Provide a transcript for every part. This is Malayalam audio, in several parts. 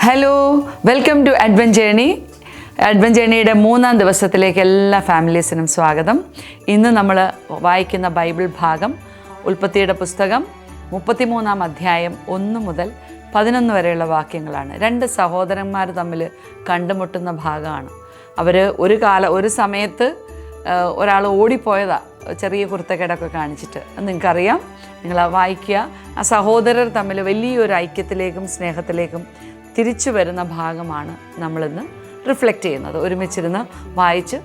ഹലോ, വെൽക്കം ടു അഡ്വഞ്ചേർണി. അഡ്വഞ്ചേർണിയുടെ 3-ാം ദിവസത്തിലേക്ക് എല്ലാ ഫാമിലീസിനും സ്വാഗതം. ഇന്ന് നമ്മൾ വായിക്കുന്ന ബൈബിൾ ഭാഗം ഉൽപ്പത്തിയുടെ പുസ്തകം 33-ാം അധ്യായം 1 മുതൽ 11 വരെയുള്ള വാക്യങ്ങളാണ്. 2 സഹോദരന്മാർ തമ്മിൽ കണ്ടുമുട്ടുന്ന ഭാഗമാണ്. അവർ ഒരു സമയത്ത് ഒരാൾ ഓടിപ്പോയതാണ്, ചെറിയ കുരുത്തക്കേടൊക്കെ കാണിച്ചിട്ട്. അത് നിങ്ങൾക്കറിയാം, നിങ്ങൾ വായിക്കുക. ആ സഹോദരർ തമ്മിൽ വലിയൊരു ഐക്യത്തിലേക്കും സ്നേഹത്തിലേക്കും തിരിച്ചു വരുന്ന ഭാഗമാണ് നമ്മളിന്ന് റിഫ്ലക്റ്റ് ചെയ്യുന്നത്. ഒരുമിച്ചിരുന്ന് വായിച്ച്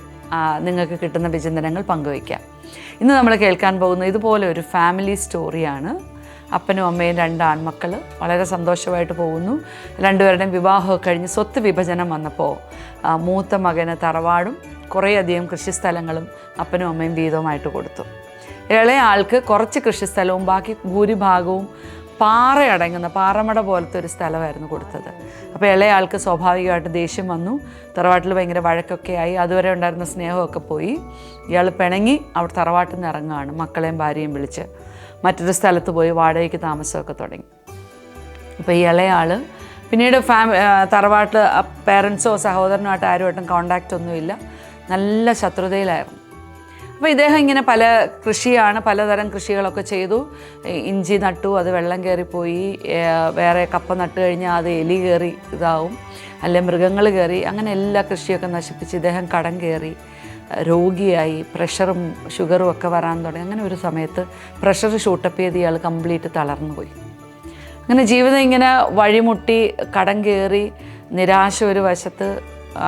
നിങ്ങൾക്ക് കിട്ടുന്ന വിചിന്തനങ്ങൾ പങ്കുവയ്ക്കാം. ഇന്ന് നമ്മൾ കേൾക്കാൻ പോകുന്ന ഇതുപോലെ ഒരു ഫാമിലി സ്റ്റോറിയാണ്. അപ്പനും അമ്മയും 2 ആൺമക്കൾ വളരെ സന്തോഷമായിട്ട് പോകുന്നു. രണ്ടുപേരുടെയും വിവാഹമൊക്കെ കഴിഞ്ഞ് സ്വത്ത് വിഭജനം വന്നപ്പോൾ മൂത്ത മകന് തറവാടും കുറേയധികം കൃഷിസ്ഥലങ്ങളും അപ്പനും അമ്മയും വീതമായിട്ട് കൊടുത്തു. ഇളയ ആൾക്ക് കുറച്ച് കൃഷിസ്ഥലവും ബാക്കി ഭൂരിഭാഗവും പാറയടങ്ങുന്ന പാറമട പോലത്തെ ഒരു സ്ഥലമായിരുന്നു കൊടുത്തത്. അപ്പോൾ ഇളയ ആൾക്ക് സ്വാഭാവികമായിട്ട് ദേഷ്യം വന്നു. തറവാട്ടിൽ ഭയങ്കര വഴക്കൊക്കെ ആയി. അതുവരെ ഉണ്ടായിരുന്ന സ്നേഹമൊക്കെ പോയി. ഇയാൾ പിണങ്ങി അവിടെ തറവാട്ടിൽ നിന്ന് ഇറങ്ങുകയാണ്. മക്കളെയും ഭാര്യയും വിളിച്ച് മറ്റൊരു സ്ഥലത്ത് പോയി വാടകയ്ക്ക് താമസമൊക്കെ തുടങ്ങി. അപ്പോൾ ഈ ഇളയാൾ പിന്നീട് തറവാട്ടിൽ പേരൻസോ സഹോദരനുമായിട്ട് ആരുമായിട്ടും കോണ്ടാക്റ്റ് ഒന്നുമില്ല. നല്ല ശത്രുതയിലായിരുന്നു. അപ്പോൾ ഇദ്ദേഹം ഇങ്ങനെ പലതരം കൃഷികളൊക്കെ ചെയ്തു. ഇഞ്ചി നട്ടു, അത് വെള്ളം കയറിപ്പോയി. വേറെ കപ്പ നട്ട് കഴിഞ്ഞാൽ അത് എലി കയറി ഇതാവും, അല്ലെ മൃഗങ്ങൾ കയറി. അങ്ങനെ എല്ലാ കൃഷിയൊക്കെ നശിപ്പിച്ച് ഇദ്ദേഹം കടം കയറി, രോഗിയായി, പ്രഷറും ഷുഗറും ഒക്കെ വരാൻ തുടങ്ങി. അങ്ങനെ ഒരു സമയത്ത് പ്രഷർ ഷൂട്ടപ്പ് ചെയ്ത് ഇയാൾ കംപ്ലീറ്റ് തളർന്നു പോയി. അങ്ങനെ ജീവിതം ഇങ്ങനെ വഴിമുട്ടി, കടം കയറി, നിരാശ ഒരു വശത്ത്,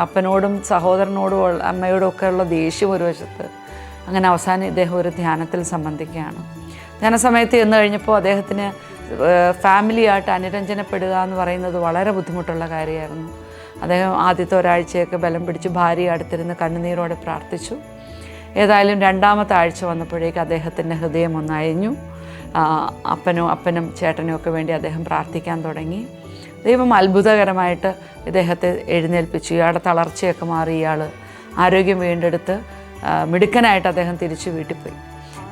അപ്പനോടും സഹോദരനോടും അമ്മയോടും ഒക്കെ ഉള്ള ദേഷ്യം ഒരു വശത്ത്. അങ്ങനെ അവസാനം ഇദ്ദേഹം ഒരു ധ്യാനത്തിൽ സംബന്ധിക്കുകയാണ്. ധ്യാനസമയത്ത് ചെന്ന് കഴിഞ്ഞപ്പോൾ അദ്ദേഹത്തിന് ഫാമിലിയായിട്ട് അനുരഞ്ജനപ്പെടുക എന്ന് പറയുന്നത് വളരെ ബുദ്ധിമുട്ടുള്ള കാര്യമായിരുന്നു. അദ്ദേഹം ആദ്യത്തെ ഒരാഴ്ചയൊക്കെ ബലം പിടിച്ച് ഭാര്യ അടുത്തിരുന്ന് കണ്ണുനീരോടെ പ്രാർത്ഥിച്ചു. ഏതായാലും 2-ാമത്തെ ആഴ്ച വന്നപ്പോഴേക്ക് അദ്ദേഹത്തിൻ്റെ ഹൃദയം ഒന്നയഞ്ഞു. അപ്പനും ചേട്ടനും ഒക്കെ വേണ്ടി അദ്ദേഹം പ്രാർത്ഥിക്കാൻ തുടങ്ങി. ദൈവം അത്ഭുതകരമായിട്ട് ഇദ്ദേഹത്തെ എഴുന്നേൽപ്പിച്ചു. ഇയാളുടെ തളർച്ചയൊക്കെ മാറി. ഇയാൾ ആരോഗ്യം വീണ്ടെടുത്ത് മിടുക്കനായിട്ട് അദ്ദേഹം തിരിച്ച് വീട്ടിൽ പോയി.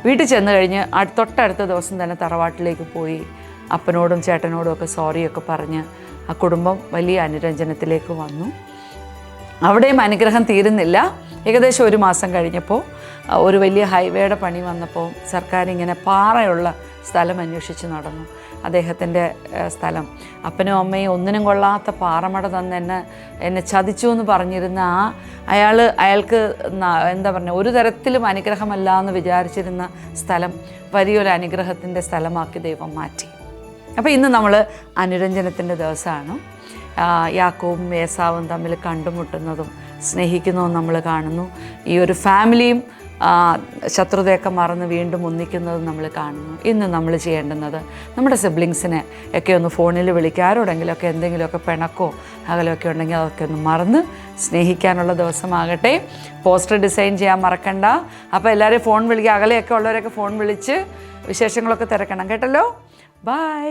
വീട്ടിൽ ചെന്ന് കഴിഞ്ഞ് തൊട്ടടുത്ത ദിവസം തന്നെ തറവാട്ടിലേക്ക് പോയി അപ്പനോടും ചേട്ടനോടും ഒക്കെ സോറിയൊക്കെ പറഞ്ഞ് ആ കുടുംബം വലിയ അനുരഞ്ജനത്തിലേക്ക് വന്നു. അവിടെയും അനുഗ്രഹം തീരുന്നില്ല. ഏകദേശം 1 മാസം കഴിഞ്ഞപ്പോൾ ഒരു വലിയ ഹൈവേയുടെ പണി വന്നപ്പോൾ സർക്കാർ ഇങ്ങനെ പാറയുള്ള സ്ഥലം അന്വേഷിച്ച് നടന്നു. അദ്ദേഹത്തിൻ്റെ സ്ഥലം അപ്പനും അമ്മയും ഒന്നിനും കൊള്ളാത്ത പാറമട തന്ന് എന്നെ ചതിച്ചു എന്ന് പറഞ്ഞിരുന്ന അയാൾക്ക് എന്താ പറയുക, ഒരു തരത്തിലും അനുഗ്രഹമല്ല എന്ന് വിചാരിച്ചിരുന്ന സ്ഥലം വലിയൊരു അനുഗ്രഹത്തിൻ്റെ സ്ഥലമാക്കി ദൈവം മാറ്റി. അപ്പോൾ ഇന്ന് നമ്മൾ അനുരഞ്ജനത്തിൻ്റെ ദിവസമാണ്. യാക്കോബും ഏസാവും തമ്മിൽ കണ്ടുമുട്ടുന്നതും സ്നേഹിക്കുന്നതും നമ്മൾ കാണുന്നു. ഈ ഒരു ഫാമിലിയും ശത്രുതയൊക്കെ മറന്ന് വീണ്ടും ഒന്നിക്കുന്നതും നമ്മൾ കാണുന്നു. ഇന്ന് നമ്മൾ ചെയ്യേണ്ടുന്നത് നമ്മുടെ സിബ്ലിങ്സിനെ ഒക്കെ ഒന്ന് ഫോണിൽ വിളിക്കുക. ആരോടെങ്കിലുമൊക്കെ എന്തെങ്കിലുമൊക്കെ പിണക്കോ അകലമൊക്കെ ഉണ്ടെങ്കിൽ അതൊക്കെ ഒന്ന് മറന്ന് സ്നേഹിക്കാനുള്ള ദിവസമാകട്ടെ. പോസ്റ്റർ ഡിസൈൻ ചെയ്യാൻ മറക്കണ്ട. അപ്പോൾ എല്ലാവരും ഫോൺ വിളിക്കുക. അകലെയൊക്കെ ഉള്ളവരൊക്കെ ഫോൺ വിളിച്ച് വിശേഷങ്ങളൊക്കെ തിരക്കണം കേട്ടല്ലോ. ബൈ.